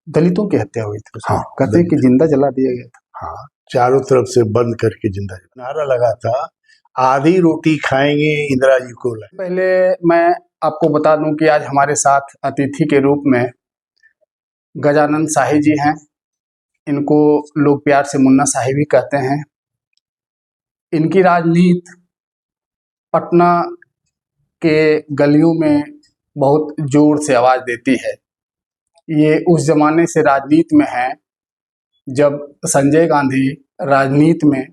दलितों की हत्या हुई थी उसमें। हाँ, कहते हैं कि जिंदा जला दिया गया था। हाँ, चारों तरफ से बंद करके जिंदा नारा लगा था, आधी रोटी खाएंगे इंदिरा जी को। पहले मैं आपको बता दूं कि आज हमारे साथ अतिथि के रूप में गजानन शाही जी हैं। इनको लोग प्यार से मुन्ना शाही भी कहते हैं। इनकी राजनीति पटना के गलियों में बहुत जोर से आवाज देती है। ये उस जमाने से राजनीति में हैं जब संजय गांधी राजनीति में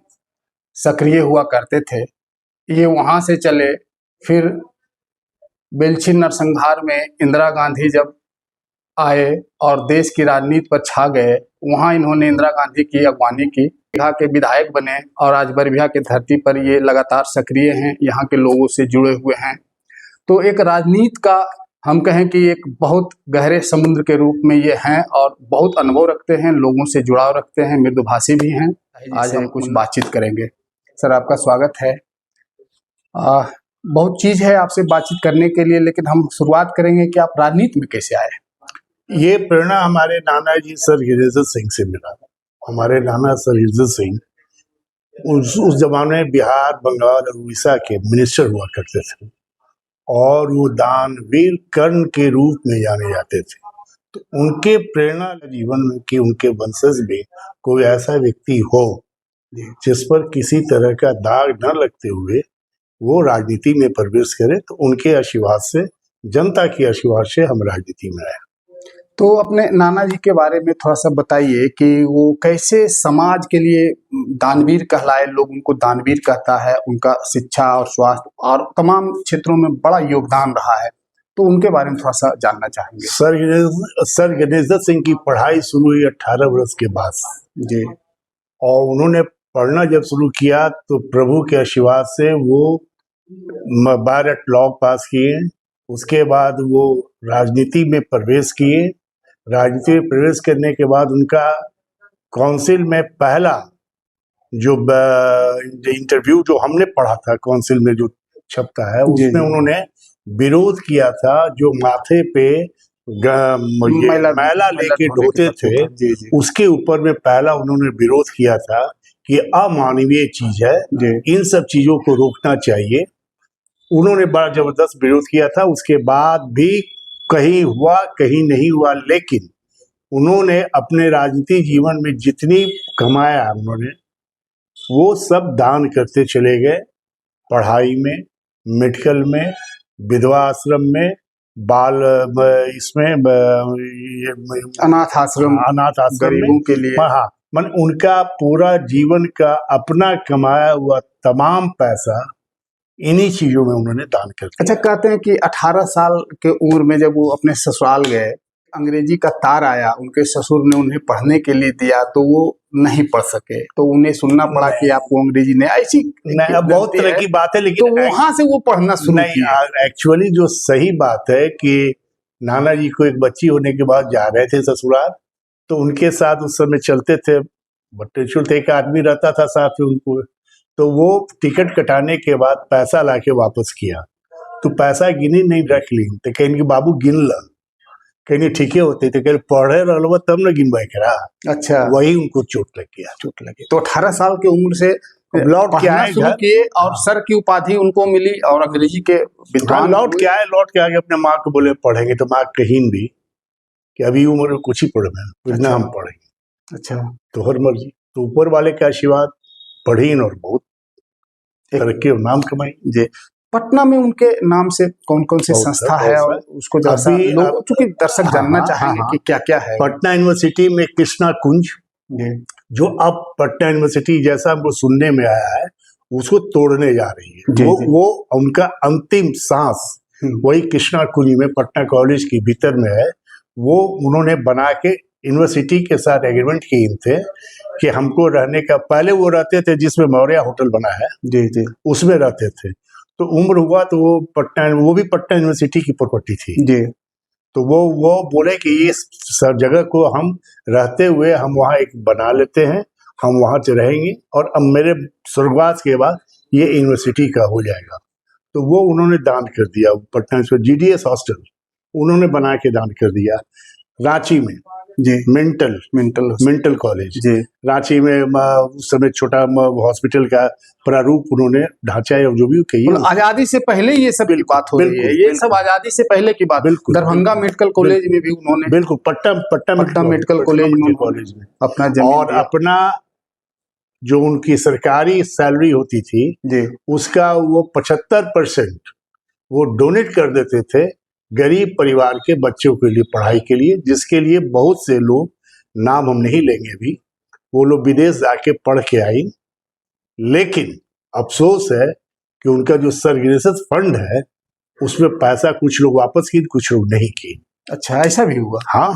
सक्रिय हुआ करते थे। ये वहाँ से चले, फिर बेलछी नरसंहार में इंदिरा गांधी जब आए और देश की राजनीति पर छा गए, वहाँ इन्होंने इंदिरा गांधी की अगवानी की, यहाँ के विधायक बने और आज बरबीघा की धरती पर ये लगातार सक्रिय हैं, यहाँ के लोगों से जुड़े हुए हैं। तो एक राजनीति का हम कहें कि एक बहुत गहरे समुद्र के रूप में ये हैं और बहुत अनुभव रखते हैं, लोगों से जुड़ाव रखते हैं, मृदुभाषी भी हैं। आज हम कुछ बातचीत करेंगे। सर, आपका स्वागत है। बहुत चीज़ है आपसे बातचीत करने के लिए, लेकिन हम शुरुआत करेंगे कि आप राजनीति में कैसे आए। ये प्रेरणा हमारे नाना जी सर गिरिजा सिंह से मिला। हमारे नाना सर गिरिजा सिंह उस जमाने में बिहार, बंगाल और उड़ीसा के मिनिस्टर हुआ करते थे और वो दानवीर कर्ण के रूप में जाने जाते थे। तो उनके प्रेरणा जीवन में कि उनके वंशज में कोई ऐसा व्यक्ति हो जिस पर किसी तरह का दाग न लगते हुए वो राजनीति में प्रवेश करे, तो उनके आशीर्वाद से, जनता के आशीर्वाद से हम राजनीति में आए। तो अपने नाना जी के बारे में थोड़ा सा बताइए कि वो कैसे समाज के लिए दानवीर कहलाए, लोग उनको दानवीर कहता है। उनका शिक्षा और स्वास्थ्य और तमाम क्षेत्रों में बड़ा योगदान रहा है, तो उनके बारे में थोड़ा सा जानना चाहेंगे। सर गणेश सिंह की पढ़ाई शुरू हुई 18 वर्ष के बाद जी, और उन्होंने पढ़ना जब शुरू किया तो प्रभु के आशीर्वाद से वो 12 लॉ पास किए। उसके बाद वो राजनीति में प्रवेश किए। राजनीति में प्रवेश करने के बाद उनका काउंसिल में पहला जो इंटरव्यू जो हमने पढ़ा था, काउंसिल में जो छपता है, उसमें उन्होंने विरोध किया था जो माथे पे मैला लेके ढोते थे, उसके ऊपर में पहला उन्होंने विरोध किया था कि अमानवीय चीज है, इन सब चीजों को रोकना चाहिए। उन्होंने बड़ा जबरदस्त विरोध किया था। उसके बाद भी कहीं हुआ कहीं नहीं हुआ, लेकिन उन्होंने अपने राजनीतिक जीवन में जितनी कमाया उन्होंने वो सब दान करते चले गए। पढ़ाई में, मेडिकल में, विधवा आश्रम में, बाल इसमें अनाथ आश्रम गरीबों के लिए। हाँ, मन उनका पूरा जीवन का अपना कमाया हुआ तमाम पैसा इन्हीं चीजों में उन्होंने दान कर दिया। अच्छा, कहते हैं कि 18 साल के उम्र में जब वो अपने ससुराल गए, अंग्रेजी का तार आया, उनके ससुर ने उन्हें पढ़ने के लिए दिया तो वो नहीं पढ़ सके, तो उन्हें सुनना पड़ा कि आपको अंग्रेजी नहीं। ऐसी बहुत तरह की बात है, लेकिन तो वहां से वो पढ़ना शुरू किया। एक्चुअली जो सही बात है कि नाना जी को एक बच्ची होने के बाद जा रहे थे ससुराल, तो उनके साथ उस समय चलते थे, बट्टेचुल एक आदमी रहता था साथ में उनको। तो वो टिकट कटाने के बाद पैसा लाके वापस किया, तो पैसा गिनी नहीं रख ली। तो कहेंगे बाबू गिन ल, कहेंगे ठीक है होते थे, कह पढ़े रहो तब न गिनवा करा। अच्छा, वही उनको चोट लग गया। चोट लगी तो 18 साल की उम्र से लौट के आए शुरू किए और सर की उपाधि उनको मिली और अंग्रेजी के विद्वान। लौट के आगे अपने माँ को बोले पढ़ेंगे, तो माँ कहीं भी कि अभी उम्र में कुछ ही पढ़े, इतना हम पढ़ेंगे। अच्छा, तो हर मर्जी। तो ऊपर वाले का आशीर्वाद, पढ़ी और बहुत तरक्की और नाम कमाई। जी, पटना में उनके नाम से कौन कौन सी संस्था है और उसको जैसा लोग, चूंकि दर्शक जानना चाहेंगे कि क्या क्या है। पटना यूनिवर्सिटी में कृष्णा कुंज, जो अब पटना यूनिवर्सिटी जैसा हमको सुनने में आया है उसको तोड़ने जा रही है। वो उनका अंतिम सांस वही कृष्णा कुंज में पटना कॉलेज के भीतर में है। वो उन्होंने बना के यूनिवर्सिटी के साथ एग्रीमेंट किए थे कि हमको रहने का, पहले वो रहते थे जिसमें मौर्य होटल बना है, जी, उसमें रहते थे। तो उम्र हुआ तो वो भी पटना यूनिवर्सिटी की प्रॉपर्टी थी। जी, तो वो बोले कि ये सब जगह को हम रहते हुए हम वहाँ एक बना लेते हैं, हम वहाँ से रहेंगे और अब मेरे स्वर्गवास के बाद ये यूनिवर्सिटी का हो जाएगा। तो वो उन्होंने दान कर दिया। पटना GDS हॉस्टल उन्होंने बना के दान कर दिया। रांची में जी, मेंटल कॉलेज जी, रांची में उस समय छोटा हॉस्पिटल का प्रारूप उन्होंने ढांचा या जो भी कही मतलब आजादी से पहले ये सब की बात हो रही है, ये सब आजादी से पहले की बात। दरभंगा मेडिकल कॉलेज में भी उन्होंने, बिल्कुल पट्टा मेडिकल कॉलेज में अपना जमीन और दिया। अपना जो उनकी सरकारी सैलरी होती थी जी, उसका वो 75% वो डोनेट कर देते थे गरीब परिवार के बच्चों के लिए पढ़ाई के लिए, जिसके लिए बहुत से लोग, नाम हम नहीं लेंगे अभी, वो लोग विदेश जाके पढ़ के आई। लेकिन अफसोस है कि उनका जो सर्विसेज फंड है उसमें पैसा कुछ लोग वापस की, कुछ लोग नहीं की। अच्छा, ऐसा भी हुआ। हाँ,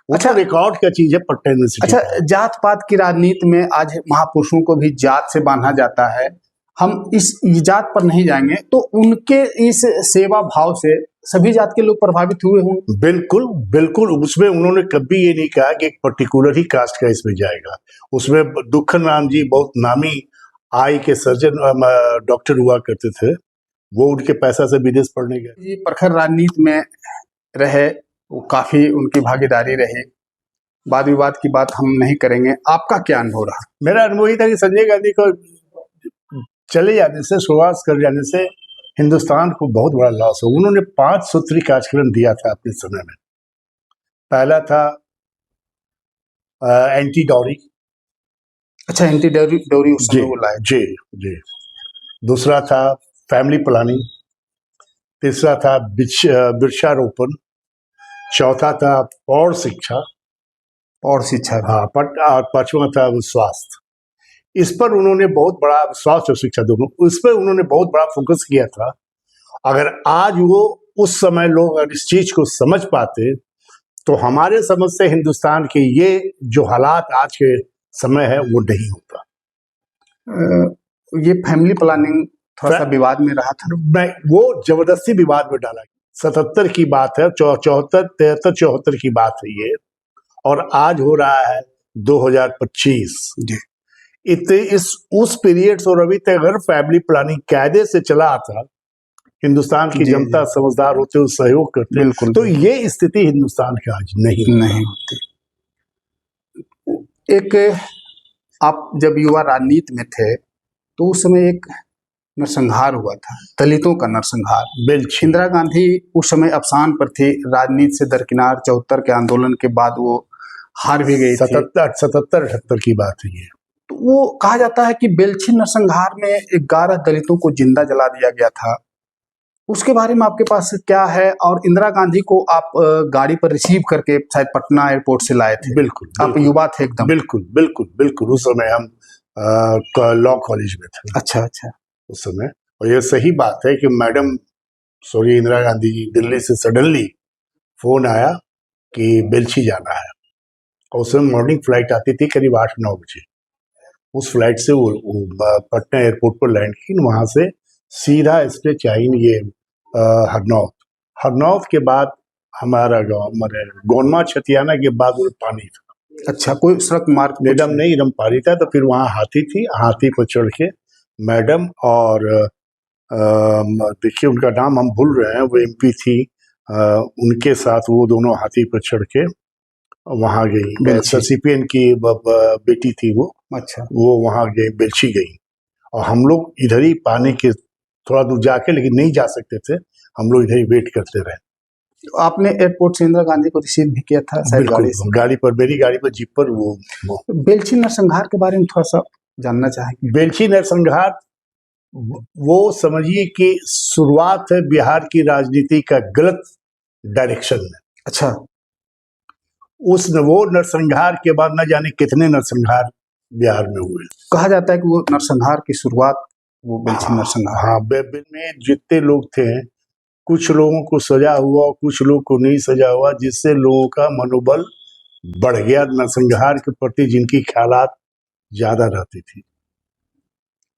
अच्छा, रिकॉर्ड क्या चीज है पट्टा यूनिवर्सिटी। अच्छा, जात पात की राजनीति में आज महापुरुषों को भी जात से बांधा जाता है। हम इस जात पर नहीं जाएंगे, तो उनके इस सेवा भाव से सभी जात के लोग प्रभावित हुए होंगे। बिल्कुल बिल्कुल, उसमें उन्होंने कभी ये नहीं कहा कि एक पर्टिकुलर ही कास्ट का इसमें जाएगा। उसमें दुखन राम जी बहुत नामी आई के सर्जन डॉक्टर हुआ करते थे, वो उनके पैसा से विदेश पढ़ने गए। ये प्रखर राजनीति में रहे, वो काफी उनकी भागीदारी रही। वाद विवाद की बात हम नहीं करेंगे। आपका क्या अनुभव रहा? मेरा अनुभव ये था कि संजय गांधी को चले जाने से, सुभाष कर जाने से हिंदुस्तान को बहुत बड़ा लॉस हो। उन्होंने 5 सूत्री कार्यक्रम दिया था अपने समय में। पहला था एंटी डॉरी। अच्छा, एंटी डोरी उस समय वो लाए। जी जी। दूसरा था फैमिली प्लानिंग। तीसरा था वृक्षारोपण। चौथा था पौध शिक्षा। और शिक्षा। हाँ, पांचवा था स्वास्थ्य। इस पर उन्होंने बहुत बड़ा, स्वास्थ्य और शिक्षा दोनों, इस पर उन्होंने बहुत बड़ा फोकस किया था। अगर आज वो उस समय लोग अगर इस चीज को समझ पाते तो हमारे समझ से हिंदुस्तान के ये जो हालात आज के समय है वो नहीं होता। ये फैमिली प्लानिंग थोड़ा सा विवाद में रहा था। वो जबरदस्ती विवाद में डाला। 77 की बात है, 74 की बात है ये, और आज हो रहा है 2025। उस पीरियड और अभी तक अगर फैमिली प्लानिंग कायदे से चला आता, हिंदुस्तान की जनता समझदार होते हुए सहयोग करते, बिल्कुल, तो ये स्थिति हिंदुस्तान की आज नहीं होती। एक आप जब युवा राजनीति में थे तो उस समय एक नरसंहार हुआ था, दलितों का नरसंहार। इंदिरा गांधी उस समय अवसान पर थी, राजनीति से दरकिनार। 74 के आंदोलन के बाद वो हार भी गई। 77-78 की बात है ये। तो वो कहा जाता है कि बेलछी नरसंहार में 11 दलितों को जिंदा जला दिया गया था। उसके बारे में आपके पास क्या है? और इंदिरा गांधी को आप गाड़ी पर रिसीव करके शायद पटना एयरपोर्ट से लाए थे। बिल्कुल, आप युवा थे एकदम। बिल्कुल बिल्कुल बिल्कुल। उस समय हम लॉ कॉलेज में थे। अच्छा उस समय। और ये सही बात है कि मैडम सॉरी इंदिरा गांधी जी, दिल्ली से सडनली फोन आया कि बेलछी जाना है, और उस समय मॉर्निंग फ्लाइट आती थी करीब 8-9 बजे। उस फ्लाइट से वो पटना एयरपोर्ट पर लैंड की, वहां से सीधा स्ट्रेच आई ये हरनौत के बाद हमारा गाँव गोनमा छतियाना के बाद वो पानी था। अच्छा, कोई सड़क मार्ग निडम नहीं, रमपारी था। तो फिर वहाँ हाथी थी, हाथी पर चढ़ के मैडम और देखिए उनका नाम हम भूल रहे हैं, वो एमपी थी, उनके साथ वो दोनों हाथी पर चढ़ के वहाँ गई। सीपीएन की बेटी थी वो। अच्छा, वो वहाँ गई, बेलछी गई, और हम लोग इधर ही पानी के थोड़ा दूर जाके, लेकिन नहीं जा सकते थे, हम लोग इधर ही वेट करते रहे। तो आपने एयरपोर्ट से इंदिरा गांधी को रिसीव भी किया था शायद गाड़ी पर, मेरी गाड़ी पर, जीप पर। वो बेलछी नरसंहार के बारे में थोड़ा सा जानना चाहेंगे। बेलछी नरसंहार वो समझिए कि शुरुआत है बिहार की राजनीति का गलत डायरेक्शन में। अच्छा, वो नरसंहार के बाद न जाने कितने नरसंहार बिहार में हुए। कहा जाता है कि वो नरसंहार की शुरुआत वो बेलछी नरसंहार। हाँ, में जितने लोग थे, कुछ लोगों को सजा हुआ, कुछ लोग को नहीं सजा हुआ, जिससे लोगों का मनोबल बढ़ गया नरसंहार के प्रति, जिनकी ख्यालात ज्यादा रहती थी।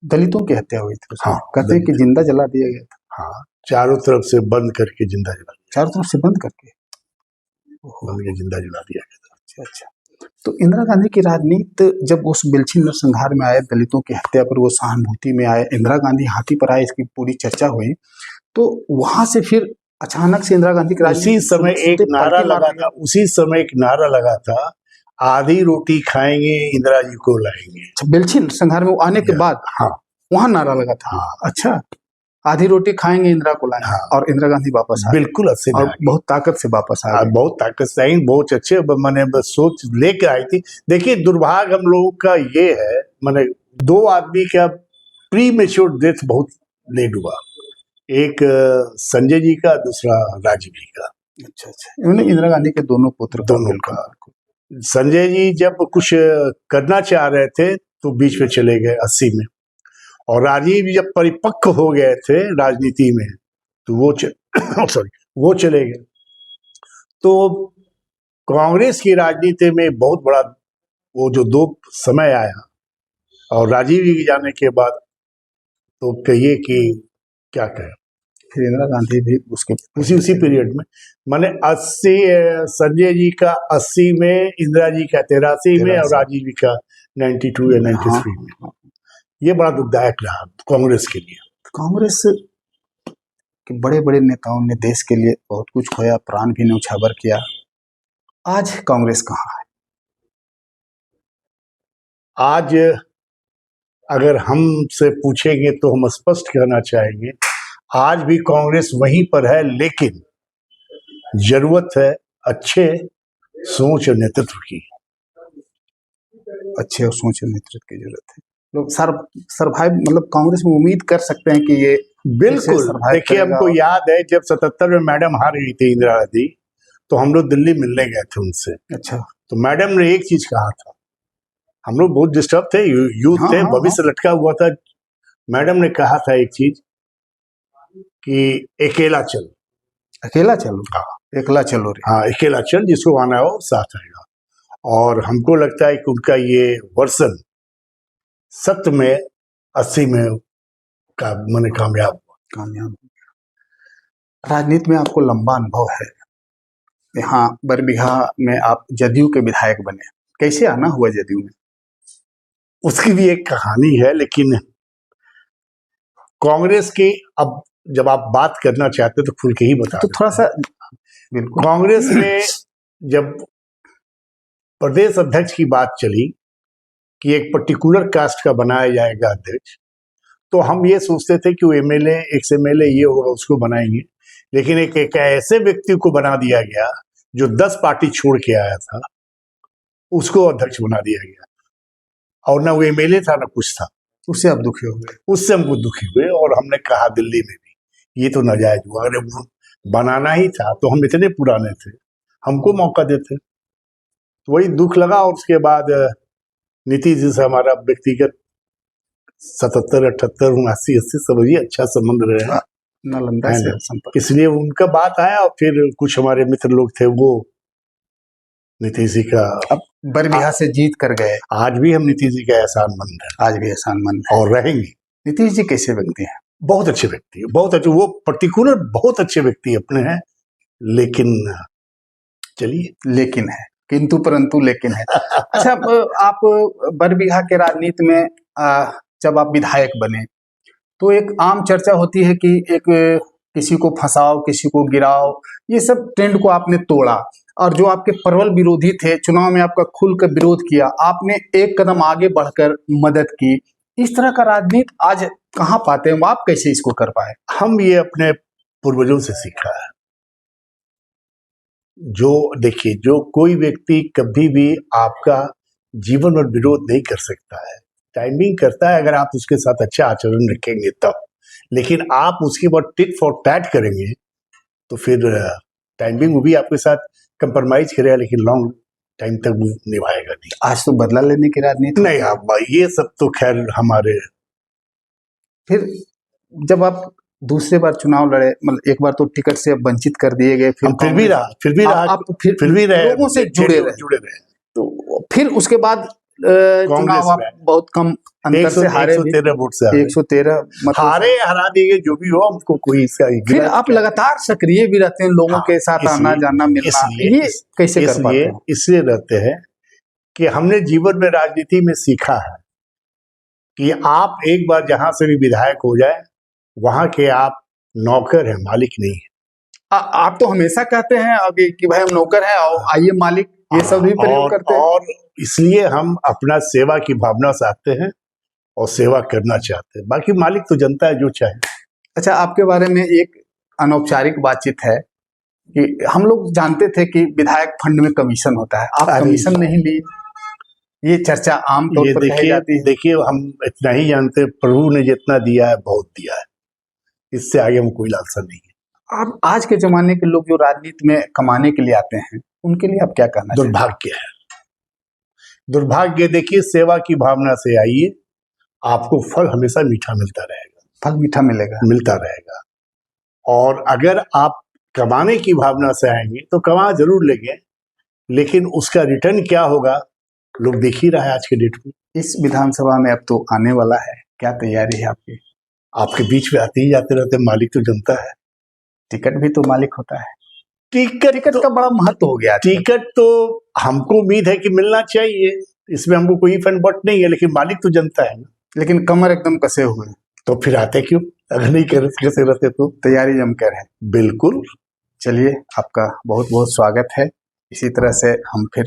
दलितों की हत्या हुई थी। हाँ, कहते हैं कि जिंदा जला दिया गया था। हाँ, चारों तरफ से बंद करके जिंदा जला दिया। चारों तरफ से बंद करके जिंदा जला दिया गया था। अच्छा। तो इंदिरा गांधी की राजनीति जब उस बेलछी नरसंहार में आए, दलितों की हत्या पर वो सहानुभूति में आए, इंदिरा गांधी हाथी पर आए, इसकी पूरी चर्चा हुई, तो वहां से फिर अचानक से इंदिरा गांधी की उसी समय एक नारा लगा था, उसी समय एक नारा लगा था, आधी रोटी खाएंगे इंदिरा जी को लाएंगे। बेलछी संहार में आने के बाद हाँ वहां नारा लगा था। हाँ, अच्छा, आधी रोटी खाएंगे इंदिरा को लाएंगे। हाँ, और इंदिरा गांधी वापस आ बिल्कुल अस्सी और बहुत ताकत से वापस आ गई। बहुत ताकत से आई, बहुत अच्छे मैंने सोच लेकर आई थी। देखिए दुर्भाग्य हम लोगों का ये है, मैंने 2 आदमी का प्री मेच्योर डेथ बहुत लेट हुआ, एक संजय जी का, दूसरा राजीव जी का। अच्छा, इन्होंने इंदिरा गांधी के दोनों पुत्र दोनों का। संजय जी जब कुछ करना चाह रहे थे तो बीच में चले गए 80 में, और राजीव जी जब परिपक्व हो गए थे राजनीति में तो वो चले गए। तो कांग्रेस की राजनीति में बहुत बड़ा वो जो 2 समय आया, और राजीव जी जाने के बाद तो कहिए कि क्या कहें, फिर इंदिरा गांधी भी उसके उसी पीरियड में, माने 80 संजय जी का 80 में, इंदिरा जी का 83 में, और राजीव जी का 92 या 93 में। ये बड़ा दुखदायक रहा कांग्रेस के लिए। कांग्रेस के बड़े बड़े नेताओं ने देश के लिए बहुत कुछ खोया, प्राण भी न्यौछावर किया। आज कांग्रेस कहाँ है? आज अगर हमसे पूछेंगे तो हम स्पष्ट कहना चाहेंगे, आज भी कांग्रेस वहीं पर है, लेकिन जरूरत है अच्छे सोच और नेतृत्व की। अच्छे और सोच और नेतृत्व की जरूरत है। लोग सरभाइव मतलब कांग्रेस में उम्मीद कर सकते हैं कि ये बिल्कुल। देखिए हमको याद है जब 77 में मैडम हार गई थी इंदिरा गांधी, तो हम लोग दिल्ली मिलने गए थे उनसे। अच्छा, तो मैडम ने एक चीज कहा था, हम लोग बहुत डिस्टर्ब थे, यूथ थे, भविष्य लटका हुआ था। मैडम ने कहा था एक चीज कि अकेला चल, अकेला चलो, अकेला चलो रे। हाँ, अकेला चल, जिसको आना हो साथ आएगा। और हमको लगता है कि उनका ये वर्सन सत्य में 80 में का मैंने कामयाब हो गया। राजनीति में आपको लंबा अनुभव है, यहाँ बरबीघा में आप जदयू के विधायक बने, कैसे आना हुआ जदयू में? उसकी भी एक कहानी है, लेकिन कांग्रेस की अब जब आप बात करना चाहते तो खुल के ही बता तो थोड़ा सा। बिल्कुल। कांग्रेस में जब प्रदेश अध्यक्ष की बात चली कि एक पर्टिकुलर कास्ट का बनाया जाएगा अध्यक्ष, तो हम ये सोचते थे कि वो एमएलए, एक्स एमएलए ये होगा उसको बनाएंगे, लेकिन एक ऐसे व्यक्ति को बना दिया गया जो 10 पार्टी छोड़ के आया था, उसको अध्यक्ष बना दिया गया। और ना वो एमएलए था ना कुछ था। उससे आप दुखी हो गए? उससे हमको दुखी हुए, और हमने कहा दिल्ली में भी ये तो नाजायज हुआ, अरे वो बनाना ही था तो हम इतने पुराने थे, हमको मौका देते। तो वही दुख लगा। और उसके बाद नीतीश जी से हमारा व्यक्तिगत 77, 78, 79, 80 समझिए अच्छा संबंध रहे, नालंदा से संपर्क, इसलिए उनका बात आया। और फिर कुछ हमारे मित्र लोग थे, वो नीतीश जी का अब बरबीघा से जीत कर गए। आज भी हम नीतीश जी का एहसानमंद हैं, आज भी एहसानमंद हैं और रहेंगे। नीतीश जी कैसे व्यक्ति हैं? बहुत अच्छे व्यक्ति, बहुत अच्छे, वो पर्टिकुलर बहुत अच्छे व्यक्ति अपने हैं, लेकिन चलिए, लेकिन है, किंतु परंतु लेकिन है। अच्छा, आप बरबीघा के राजनीति में जब आप विधायक बने तो एक आम चर्चा होती है कि एक किसी को फंसाओ, किसी को गिराओ, ये सब ट्रेंड को आपने तोड़ा, और जो आपके प्रबल विरोधी थे चुनाव में आपका खुलकर विरोध किया, आपने एक कदम आगे बढ़कर मदद की। इस तरह का राजनीति आज कहाँ पाते हैं, आप कैसे इसको कर पाए? हम ये अपने पूर्वजों से सीखा है। जो देखिए, जो कोई व्यक्ति कभी भी आपका जीवन और विरोध नहीं कर सकता है, टाइमिंग करता है अगर आप उसके साथ अच्छा आचरण रखेंगे तब, लेकिन आप उसके बाद टिट फॉर टैट करेंगे तो फिर टाइमिंग वो भी आपके साथ कंप्रोमाइज करेगा, लेकिन लॉन्ग टाइम तक वो निभाएगा नहीं। आज तो बदला लेने की राजनीति नहीं, आप ये सब तो खैर हमारे। फिर जब आप दूसरे बार चुनाव लड़े, मतलब एक बार तो टिकट से वंचित कर दिए गए, फिर भी रहे, लोगों से जुड़े रहे। तो फिर उसके बाद चुनाव आप बहुत कम अंतर से हारे, 113 वोट से 113 हारे, हरा दिए, जो भी हो, हमको कोई इसका। फिर आप लगातार सक्रिय भी रहते हैं, लोगों के साथ आना जाना मिलना, ये कैसे कर पाते हैं? इसलिए रहते हैं कि हमने जीवन में राजनीति में सीखा है कि आप एक बार जहां से भी विधायक हो जाए, वहां के आप नौकर हैं, मालिक नहीं है। आप तो हमेशा कहते हैं अभी कि भाई हम नौकर हैं और आइए मालिक, ये सब भी प्रयोग करते हैं। और इसलिए हम अपना सेवा की भावना से आते हैं और सेवा करना चाहते हैं, बाकी मालिक तो जनता है जो चाहे। अच्छा, आपके बारे में एक अनौपचारिक बातचीत है कि हम लोग जानते थे कि विधायक फंड में कमीशन होता है, आप कमीशन नहीं लिए, ये चर्चा आम तौर पर कही जाती है। देखिए हम इतना ही जानते हैं, प्रभु ने जितना दिया है बहुत दिया है, इससे आगे हम कोई लालसा नहीं है। आप आज के जमाने के लोग जो राजनीति में कमाने के लिए आते हैं, उनके लिए आप क्या कहना चाहिए? दुर्भाग्य है, दुर्भाग्य। देखिए, सेवा की भावना से आइए, आपको फल हमेशा मीठा मिलता रहेगा, फल मीठा मिलता रहेगा। और अगर आप कमाने की भावना से आएंगे तो कमा जरूर लेंगे, लेकिन उसका रिटर्न क्या होगा लोग देख ही रहा है आज के डेट में। इस विधानसभा में अब तो आने वाला है, क्या तैयारी है आपकी? आपके बीच में आते ही जाते रहते, मालिक तो जनता है। टिकट भी तो मालिक होता है। टिकट का बड़ा महत्व हो गया। टिकट तो हमको उम्मीद है कि मिलना चाहिए, इसमें हमको कोई फन बट नहीं है, लेकिन मालिक तो जनता है ना। लेकिन कमर एकदम कसे हुए, तो फिर आते क्यों? अगर नहीं कसे रहते तो। तैयारी जमकर है। बिल्कुल। चलिए, आपका बहुत बहुत स्वागत है। इसी तरह से हम फिर